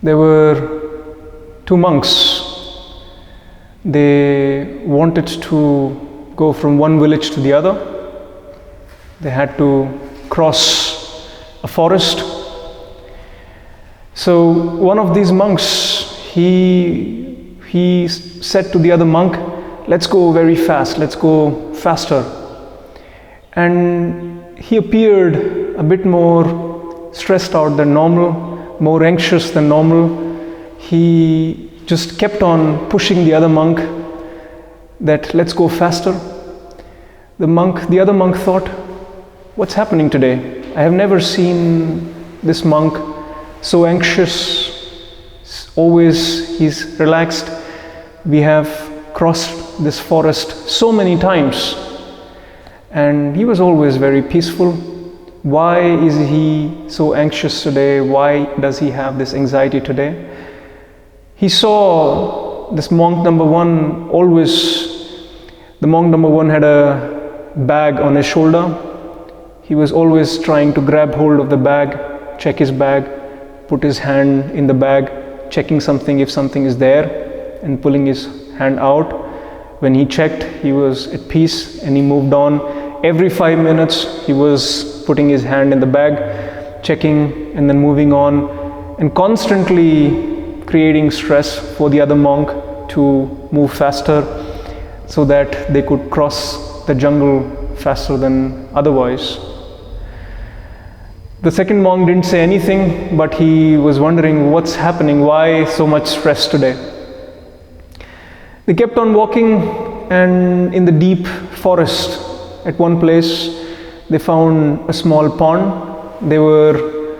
there were two monks. They wanted to go from one village to the other. They had to cross a forest. So one of these monks, he said to the other monk, let's go very fast, let's go faster. And he appeared a bit more stressed out than normal, more anxious than normal. He just kept on pushing the other monk that let's go faster. The other monk thought, what's happening today? I have never seen this monk so anxious. Always he's relaxed. We have crossed this forest so many times and he was always very peaceful. Why is he so anxious today? Why does he have this anxiety today? He saw this monk number one the monk number one had a bag on his shoulder. He was always trying to grab hold of the bag, check his bag, put his hand in the bag, checking something if something is there, and pulling his hand out. When he checked, he was at peace and he moved on. Every 5 minutes, he was putting his hand in the bag, checking and then moving on, and constantly creating stress for the other monk to move faster so that they could cross the jungle faster than otherwise. The second monk didn't say anything, but he was wondering what's happening, why so much stress today. They kept on walking, and in the deep forest, at one place, they found a small pond. They were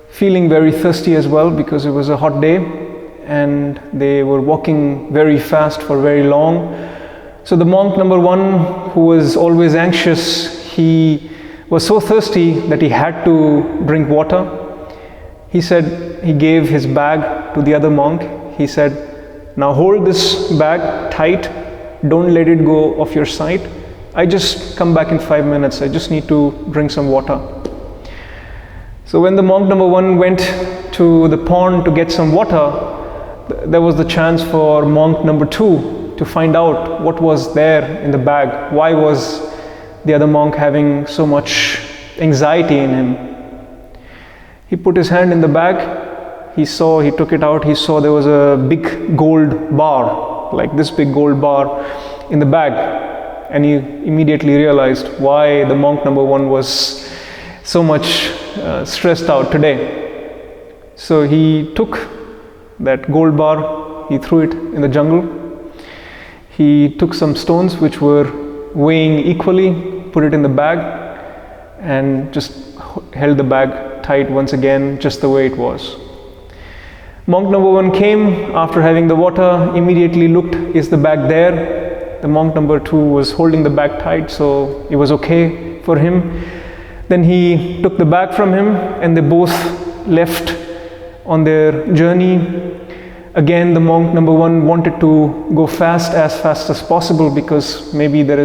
feeling very thirsty as well because it was a hot day, and they were walking very fast for very long. So the monk number one, who was always anxious, he was so thirsty that he had to drink water. He said, he gave his bag to the other monk. He said, now hold this bag tight, don't let it go off your sight. I just come back in 5 minutes, I just need to drink some water. So when the monk number one went to the pond to get some water, there was the chance for monk number two to find out what was there in the bag. Why was the other monk having so much anxiety in him? He put his hand in the bag, he took it out, he saw there was a big gold bar, like this big gold bar in the bag, and he immediately realized why the monk number one was so much stressed out today. So he took that gold bar, he threw it in the jungle. He took some stones which were weighing equally, put it in the bag, and just held the bag tight once again, just the way it was. Monk number one came after having the water, immediately looked, is the bag there? The monk number two was holding the bag tight, so it was okay for him. Then he took the bag from him and they both left on their journey. Again, the monk number one wanted to go fast as possible because maybe there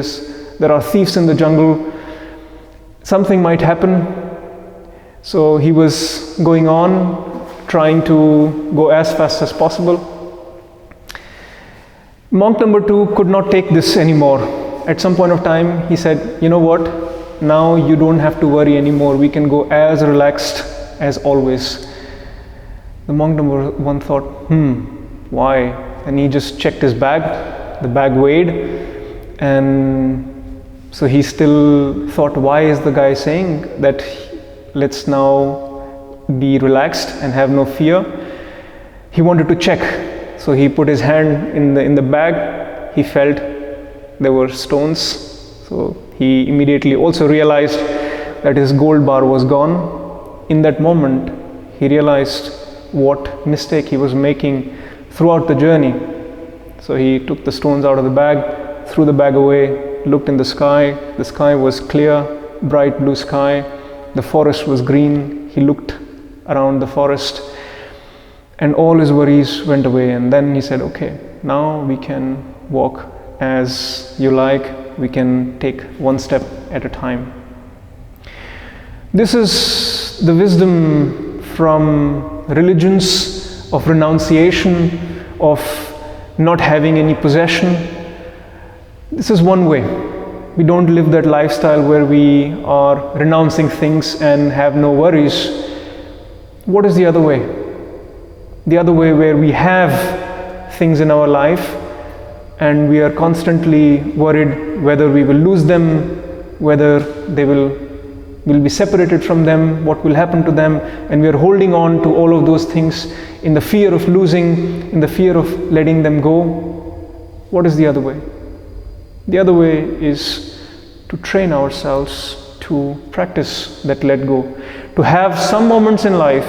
are thieves in the jungle. Something might happen. So he was going on, trying to go as fast as possible. Monk number two could not take this anymore. At some point of time, he said, you know what? Now you don't have to worry anymore. We can go as relaxed as always. The monk number one thought, why? And he just checked his bag. The bag weighed. And so he still thought, why is the guy saying that let's now be relaxed and have no fear? He wanted to check. So he put his hand in the bag. He felt there were stones. So he immediately also realized that his gold bar was gone. In that moment, he realized what mistake he was making throughout the journey. So he took the stones out of the bag, threw the bag away, looked in the sky. The sky was clear, bright blue sky. The forest was green. He looked around the forest and all his worries went away. And then he said, okay, now we can walk as you like. We can take one step at a time. This is the wisdom from religions of renunciation, of not having any possession. This is one way. We don't live that lifestyle where we are renouncing things and have no worries. What is the other way? The other way, where we have things in our life and we are constantly worried whether we will lose them, whether they will be separated from them, what will happen to them, and we are holding on to all of those things in the fear of losing, in the fear of letting them go. What is the other way? The other way is to train ourselves to practice that let go, to have some moments in life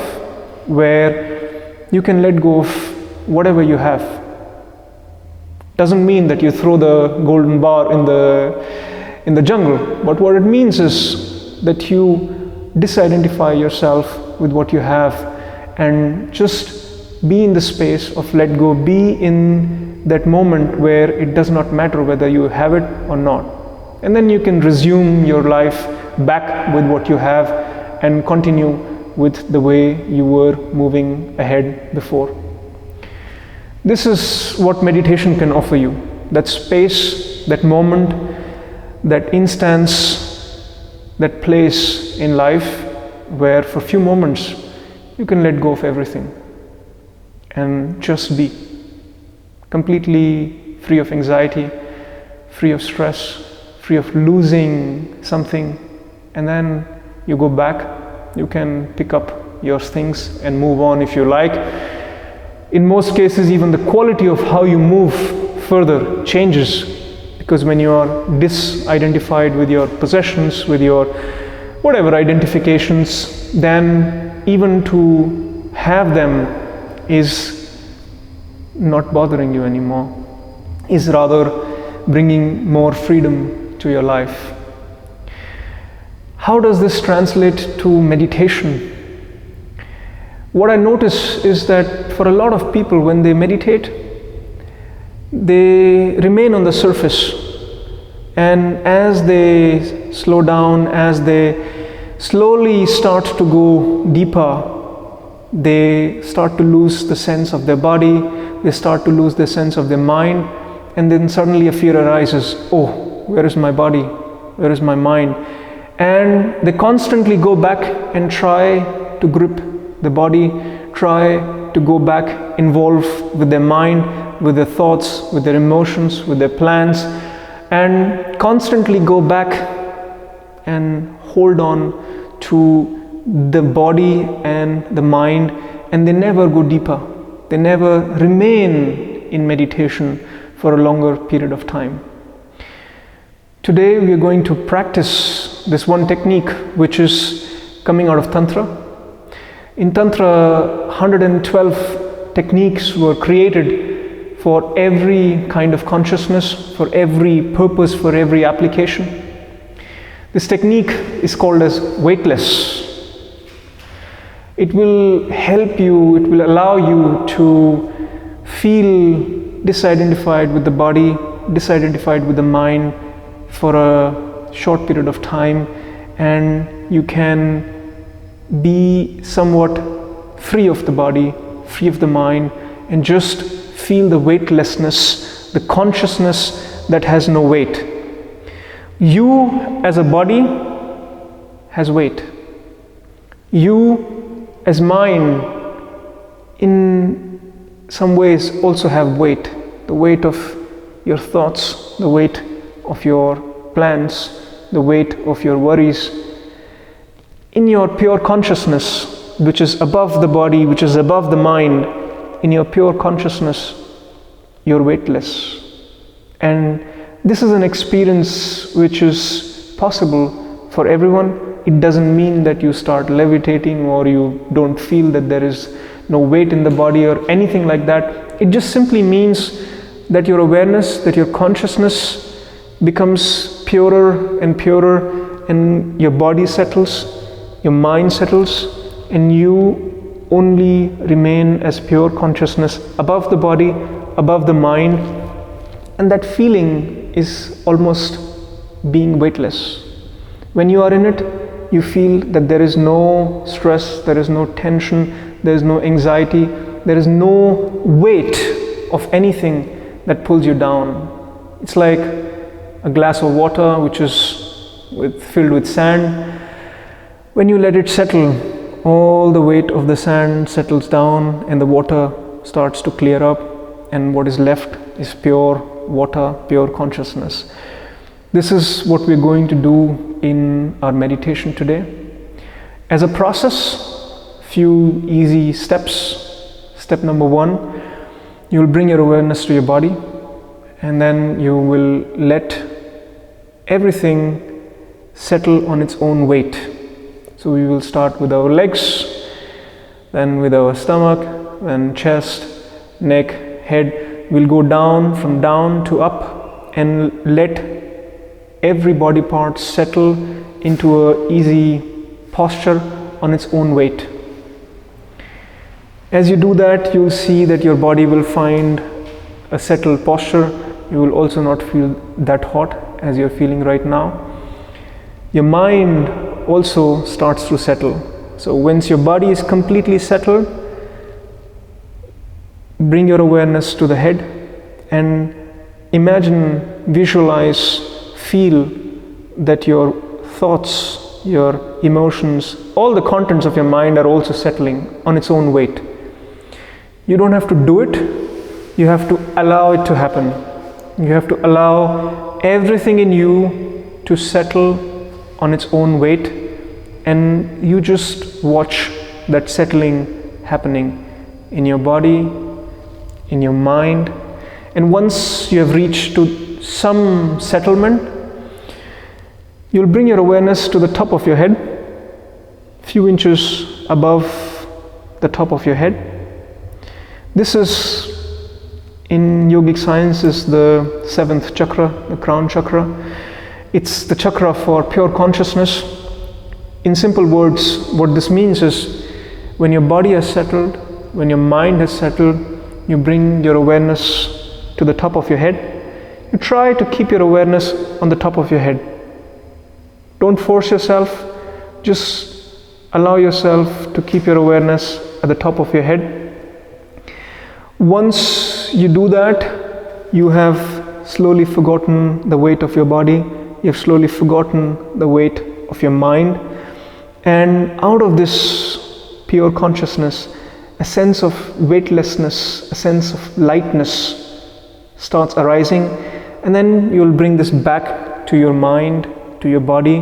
where you can let go of whatever you have. Doesn't mean that you throw the golden bar in the jungle, but what it means is that you disidentify yourself with what you have and just be in the space of let go, be in that moment where it does not matter whether you have it or not. And then you can resume your life back with what you have and continue with the way you were moving ahead before. This is what meditation can offer you. That space, that moment, that instance, that place in life where for a few moments you can let go of everything and just be completely free of anxiety, free of stress, free of losing something, and then you go back. You can pick up your things and move on if you like. In most cases, even the quality of how you move further changes, because when you are disidentified with your possessions, with your whatever identifications, then even to have them is not bothering you anymore, is rather bringing more freedom to your life. How does this translate to meditation? What I notice is that for a lot of people, when they meditate, they remain on the surface, and as they slow down, as they slowly start to go deeper, they start to lose the sense of their body, they start to lose the sense of their mind, and then suddenly a fear arises. Oh, where is my body? Where is my mind? And they constantly go back and try to grip the body, try to go back, involve with their mind, with their thoughts, with their emotions, with their plans, and constantly go back and hold on to the body and the mind, and they never go deeper. They never remain in meditation for a longer period of time. Today we are going to practice this one technique which is coming out of Tantra. In Tantra, 112 techniques were created for every kind of consciousness, for every purpose, for every application. This technique is called as weightless. It will help you, it will allow you to feel disidentified with the body, disidentified with the mind for a short period of time, and you can be somewhat free of the body, free of the mind, and just feel the weightlessness, the consciousness that has no weight. You as a body has weight. You as mind in some ways also have weight. The weight of your thoughts, the weight of your plans, the weight of your worries. In your pure consciousness, which is above the body, which is above the mind, in your pure consciousness, you're weightless. And this is an experience which is possible for everyone. It doesn't mean that you start levitating or you don't feel that there is no weight in the body or anything like that. It just simply means that your awareness, that your consciousness becomes purer and purer, and your body settles, your mind settles, and you only remain as pure consciousness above the body, above the mind, and that feeling is almost being weightless. When you are in it, you feel that there is no stress, there is no tension, there is no anxiety, there is no weight of anything that pulls you down. It's like a glass of water which is filled with sand. When you let it settle, all the weight of the sand settles down and the water starts to clear up, and what is left is pure water, pure consciousness. This is what we're going to do in our meditation today. As a process, few easy steps. Step number 1, you'll bring your awareness to your body, and then you will let everything settle on its own weight. So we will start with our legs, then with our stomach, then chest, neck, head. We'll go down, from down to up, and let every body part settle into an easy posture on its own weight. As you do that, you'll see that your body will find a settled posture. You will also not feel that hot as you're feeling right now. Your mind also starts to settle. So once your body is completely settled, bring your awareness to the head and imagine, visualize, feel that your thoughts, your emotions, all the contents of your mind are also settling on its own weight. You don't have to do it, you have to allow it to happen. You have to allow everything in you to settle on its own weight, and you just watch that settling happening in your body, in your mind. And once you have reached to some settlement, you'll bring your awareness to the top of your head, few inches above the top of your head. This is, in yogic science, is the 7th chakra, the crown chakra. It's the chakra for pure consciousness. In simple words, what this means is, when your body has settled, when your mind has settled, you bring your awareness to the top of your head. You try to keep your awareness on the top of your head. Don't force yourself, just allow yourself to keep your awareness at the top of your head. Once you do that, you have slowly forgotten the weight of your body, you have slowly forgotten the weight of your mind, and out of this pure consciousness, a sense of weightlessness, a sense of lightness starts arising, and then you'll bring this back to your mind, to your body,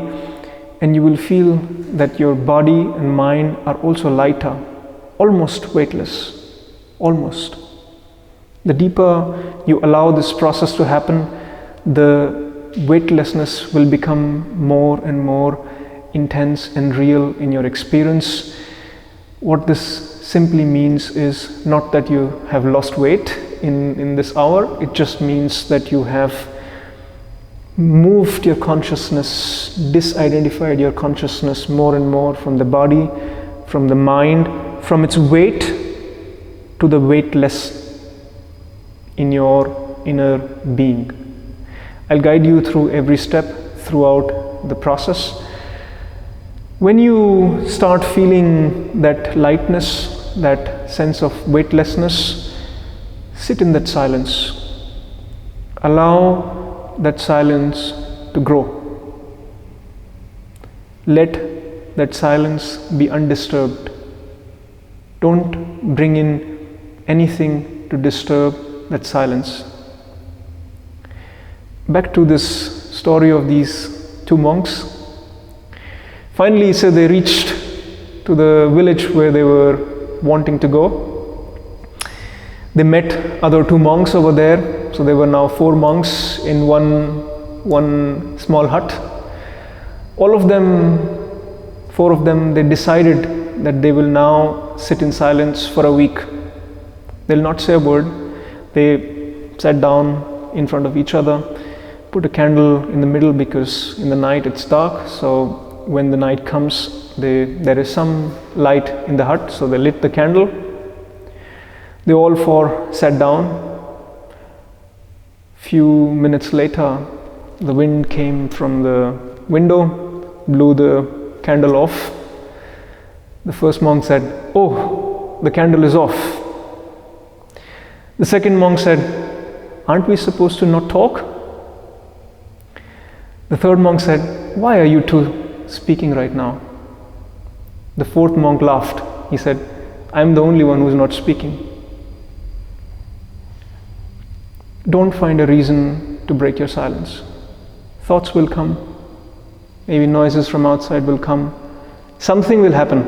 and you will feel that your body and mind are also lighter, almost weightless, almost. The deeper you allow this process to happen, the weightlessness will become more and more intense and real in your experience. What this simply means is not that you have lost weight in this hour, it just means that you have moved your consciousness, disidentified your consciousness more and more from the body, from the mind, from its weight to the weightless in your inner being. I'll guide you through every step throughout the process. When you start feeling that lightness, that sense of weightlessness, sit in that silence. Allow that silence to grow. Let that silence be undisturbed. Don't bring in anything to disturb that silence. Back to this story of these two monks. Finally, so they reached to the village where they were wanting to go. They met other two monks over there, so there were now 4 monks in one small hut. All of them, 4 of them, they decided that they will now sit in silence for a week. They'll not say a word. They sat down in front of each other, put a candle in the middle because in the night it's dark, so when the night comes there is some light in the hut, so they lit the candle. They all 4 sat down. Few minutes later, the wind came from the window, blew the candle off. The first monk said, "Oh, the candle is off." The second monk said, aren't we supposed to not talk? The third monk said, why are you two speaking right now? The fourth monk laughed. He said, I'm the only one who's not speaking. Don't find a reason to break your silence. Thoughts will come. Maybe noises from outside will come. Something will happen.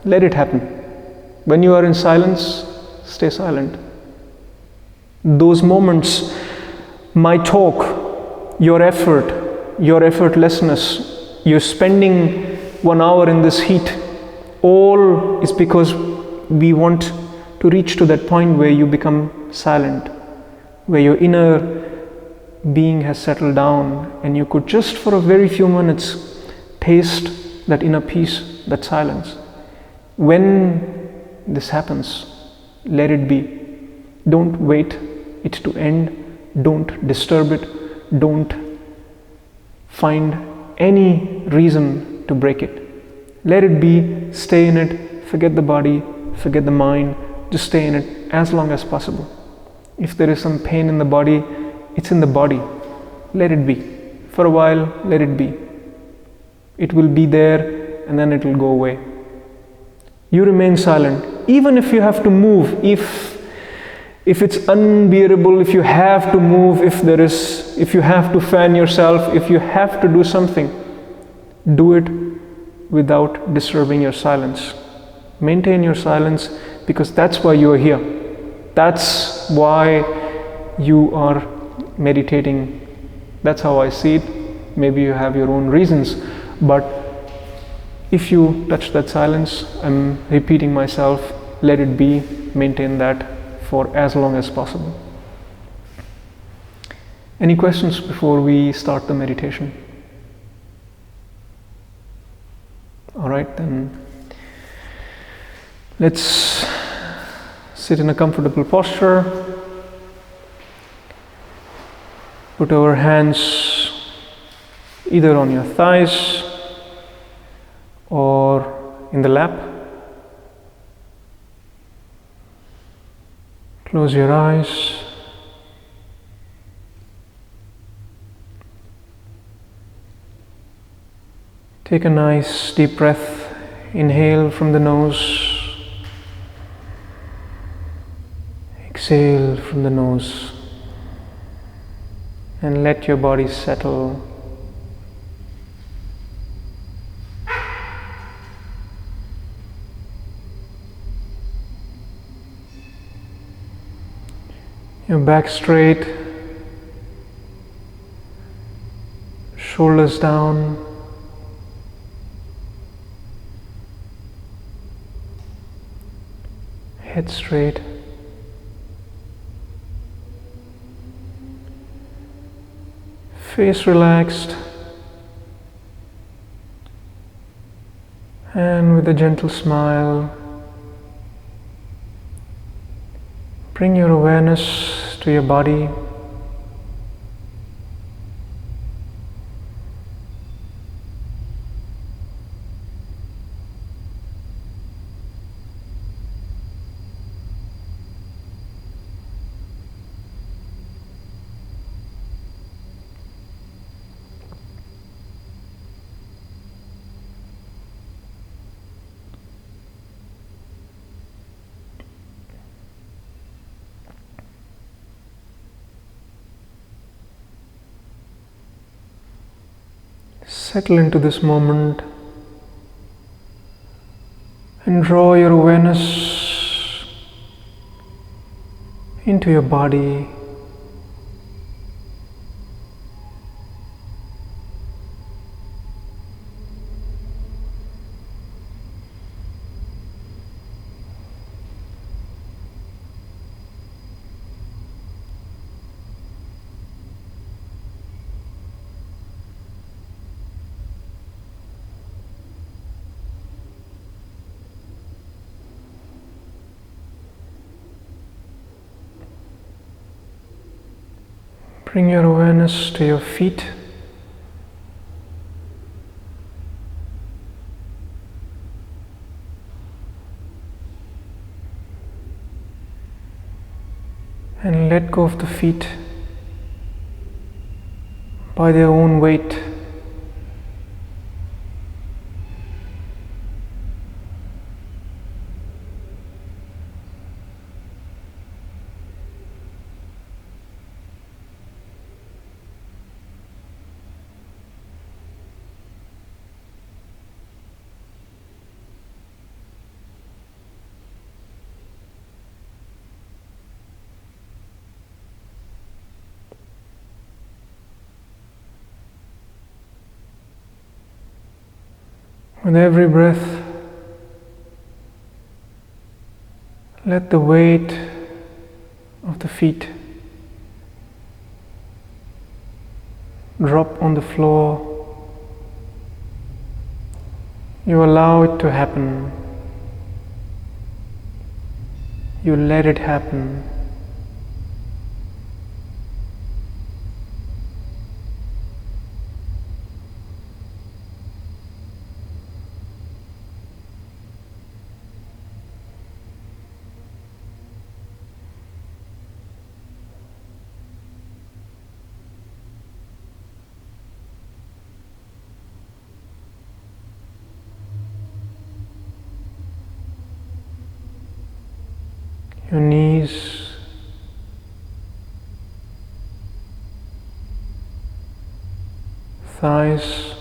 Let it happen. When you are in silence, stay silent. Those moments, my talk, your effort, your effortlessness, you're spending 1 hour in this heat, all is because we want to reach to that point where you become silent, where your inner being has settled down, and you could just for a very few minutes taste that inner peace, that silence. When this happens, let it be. Don't wait it to end. Don't disturb it. Don't find any reason to break it. Let it be. Stay in it. Forget the body. Forget the mind. Just stay in it as long as possible. If there is some pain in the body, it's in the body. Let it be. For a while, let it be. It will be there and then it will go away. You remain silent. Even if you have to move, if it's unbearable, if you have to move, if you have to fan yourself, if you have to do something, do it without disturbing your silence. Maintain your silence, because that's why you are here. That's why you are meditating. That's how I see it. Maybe you have your own reasons, but if you touch that silence, I'm repeating myself, let it be, maintain that for as long as possible. Any questions before we start the meditation? All right, then let's sit in a comfortable posture. Put our hands either on your thighs or in the lap. Close your eyes. Take a nice deep breath. Inhale from the nose. Exhale from the nose. And let your body settle. Your back straight, shoulders down, head straight, face relaxed, and with a gentle smile, bring your awareness to your body. Settle into this moment and draw your awareness into your body. Bring your awareness to your feet. And let go of the feet by their own weight. With every breath, let the weight of the feet drop on the floor. You allow it to happen. You let it happen. Your knees, thighs,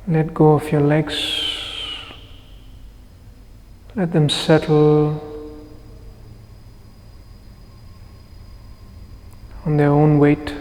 let go of your legs, let them settle on their own weight.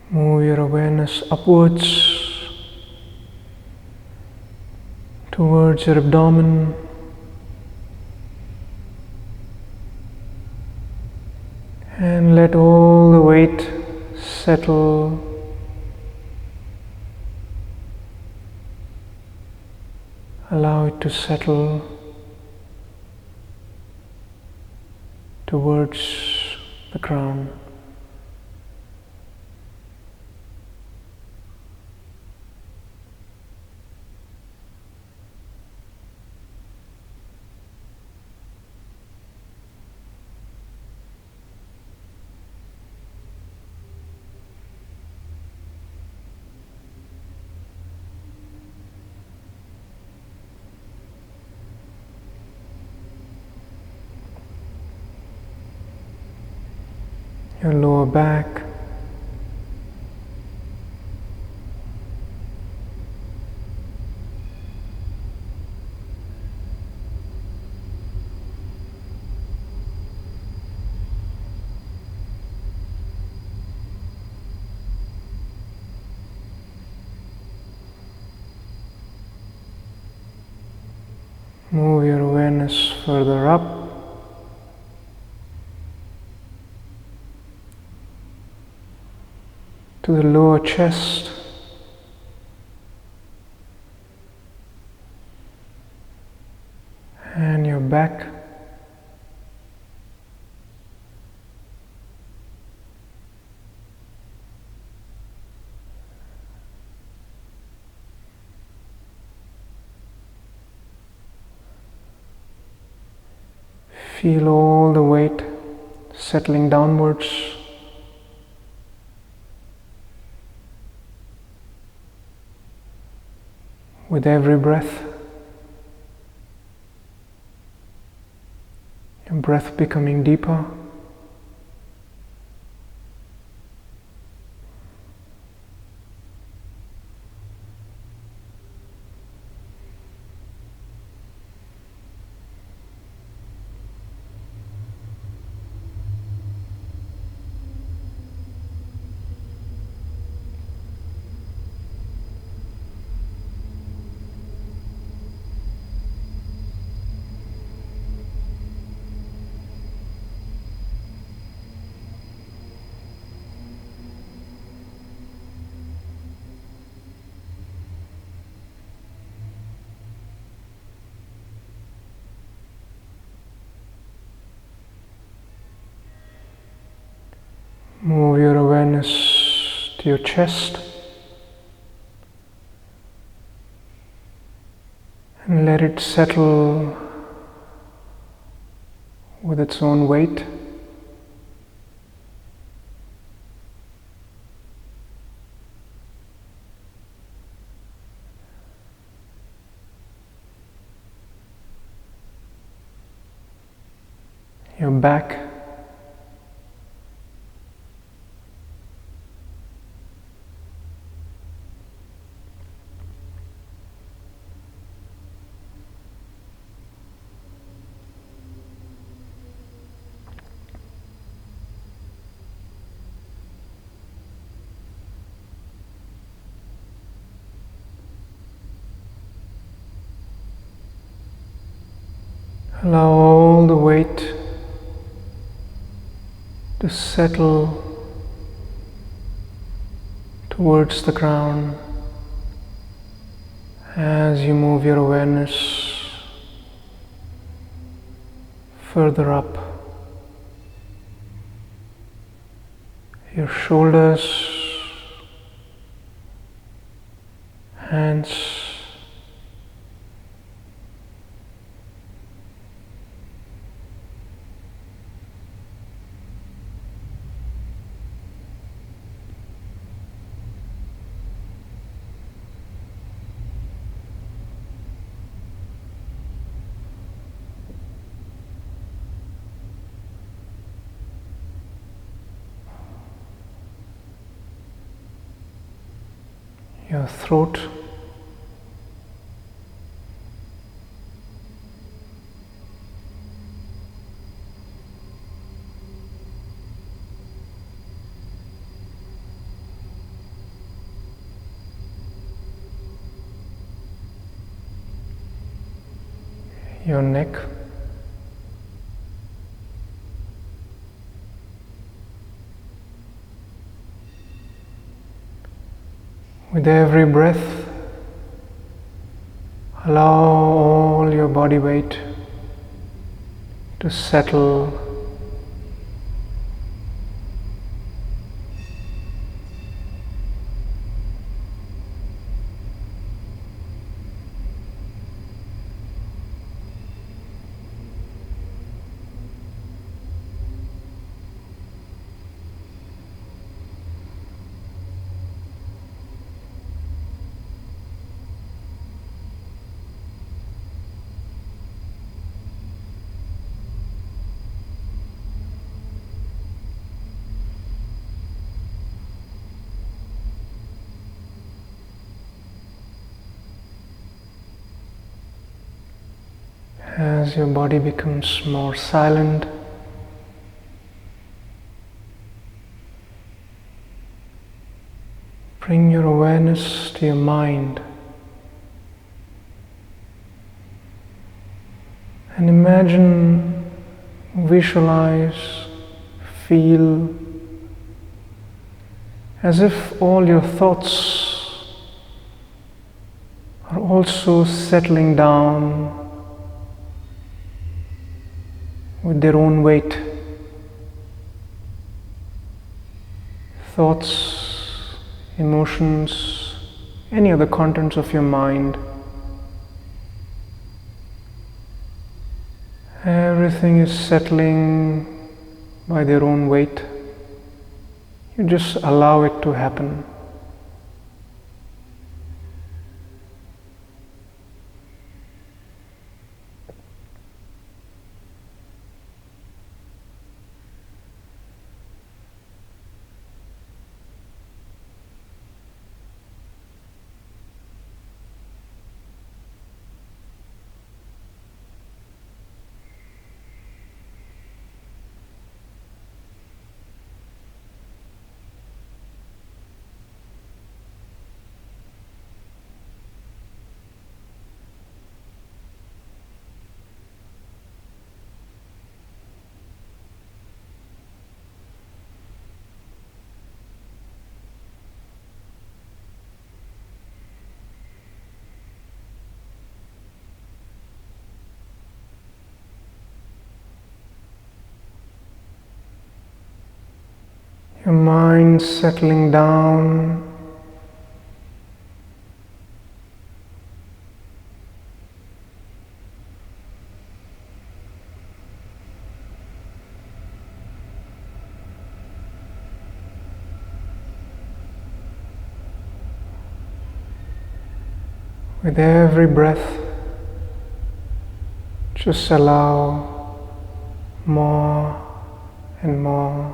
Move your awareness upwards towards your abdomen. And let all the weight settle. Allow it to settle towards the crown. Your lower back, move your awareness further up. To the lower chest, and your back, Feel all the weight settling downwards. With every breath, your breath becoming deeper. Move your awareness to your chest and let it settle with its own weight. Your back, allow all the weight to settle towards the crown as you move your awareness further up. Your shoulders, hands, your throat, your neck, with every breath, allow all your body weight to settle as your body becomes more silent. Bring your awareness to your mind and imagine, visualize, feel as if all your thoughts are also settling down with their own weight. Thoughts, emotions, any other contents of your mind, Everything is settling by their own weight. You just allow it to happen. Your mind settling down. With every breath, just allow more and more.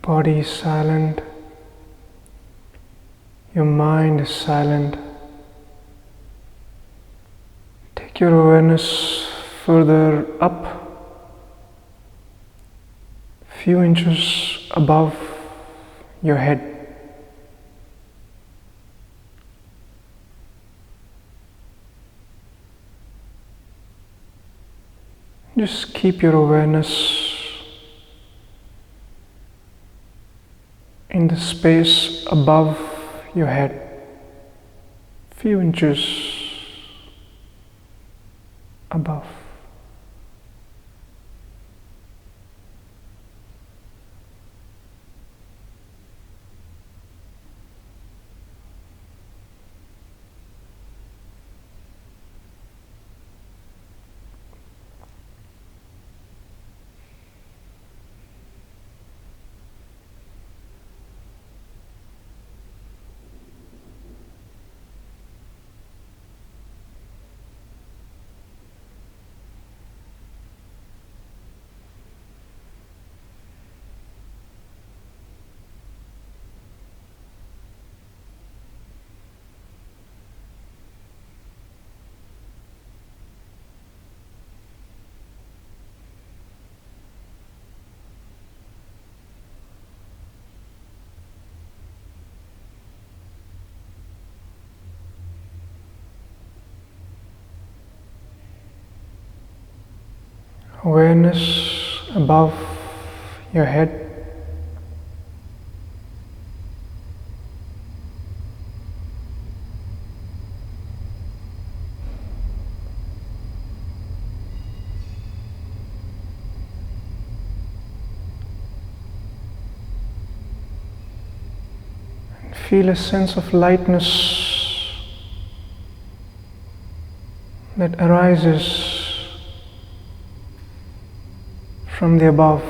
Body is silent, your mind is silent. Take your awareness further up, a few inches above your head. Just keep your awareness in the space above your head, few inches above. Awareness above your head. And feel a sense of lightness that arises from the above.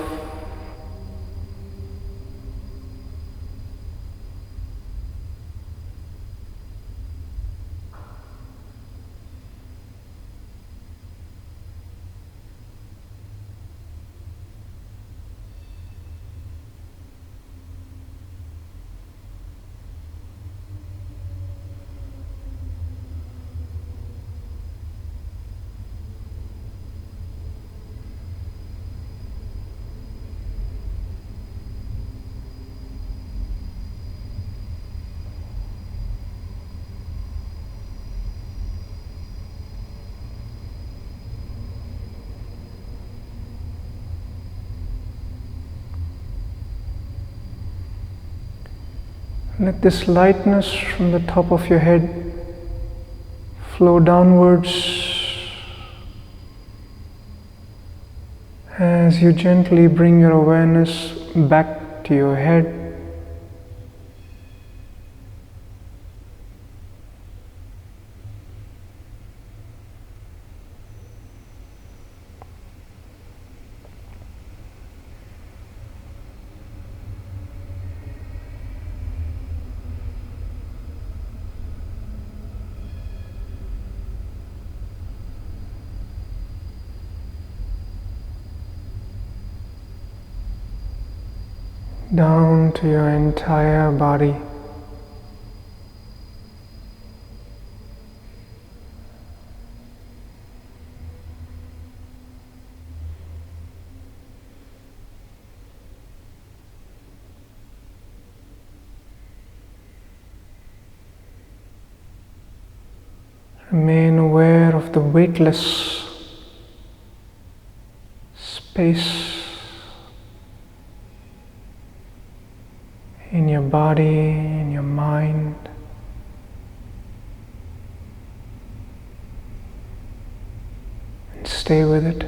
Let this lightness from the top of your head flow downwards as you gently bring your awareness back to your head. Down to your entire body. Remain aware of the weightless space in your body, in your mind. And stay with it.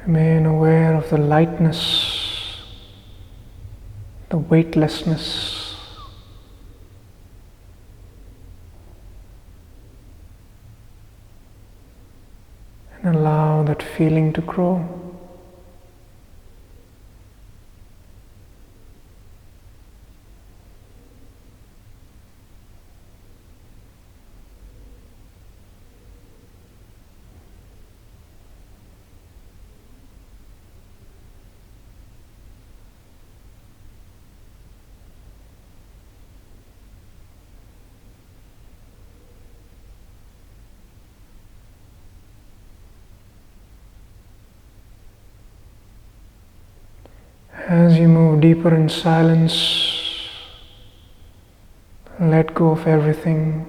Remain aware of the lightness, the weightlessness. And allow that feeling to grow. As you move deeper in silence, let go of everything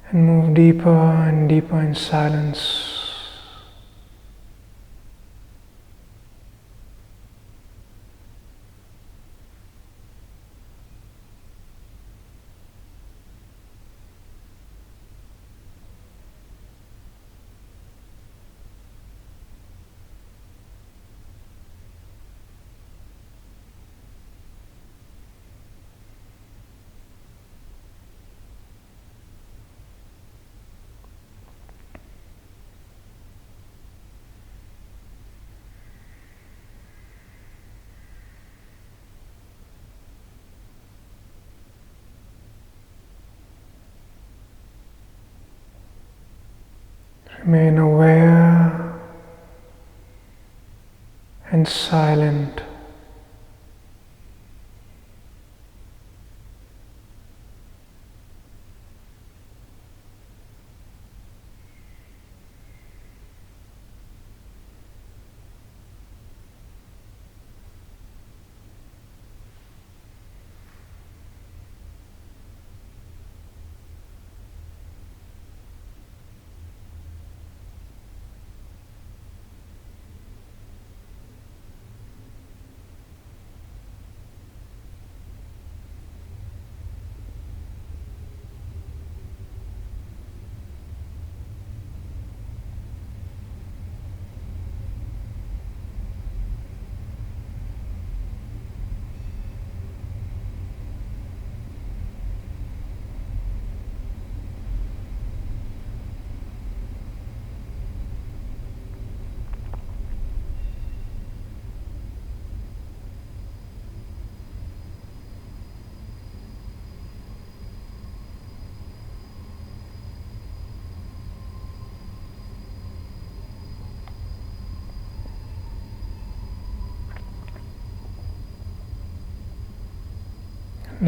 and move deeper and deeper in silence. Remain aware and silent.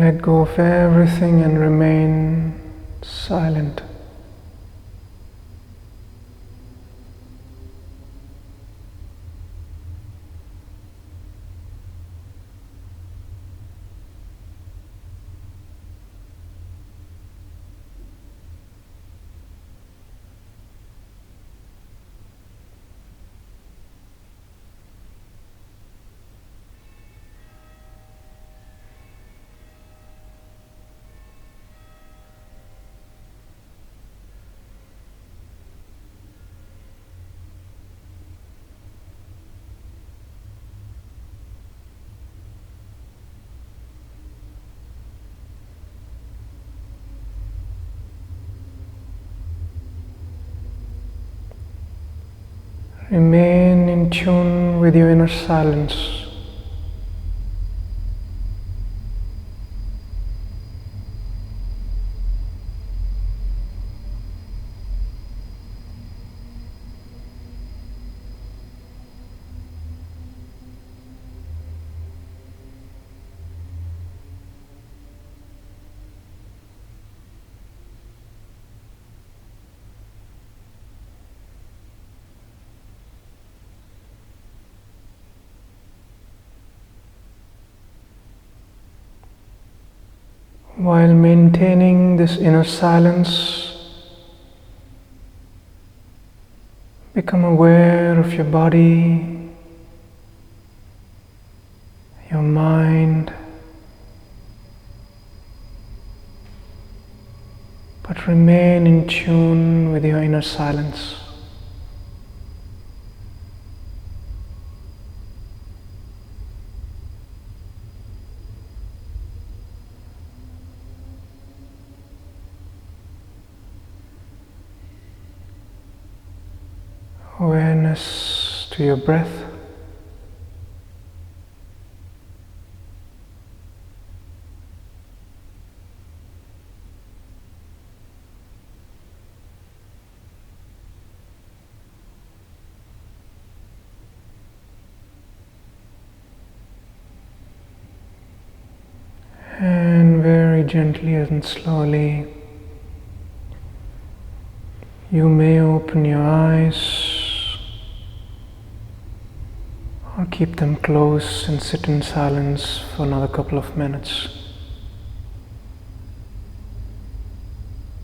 Let go of everything and remain silent. Remain in tune with your inner silence. While maintaining this inner silence, become aware of your body, your mind, but remain in tune with your inner silence. Awareness to your breath. And very gently and slowly, you may open your eyes or keep them closed and sit in silence for another couple of minutes.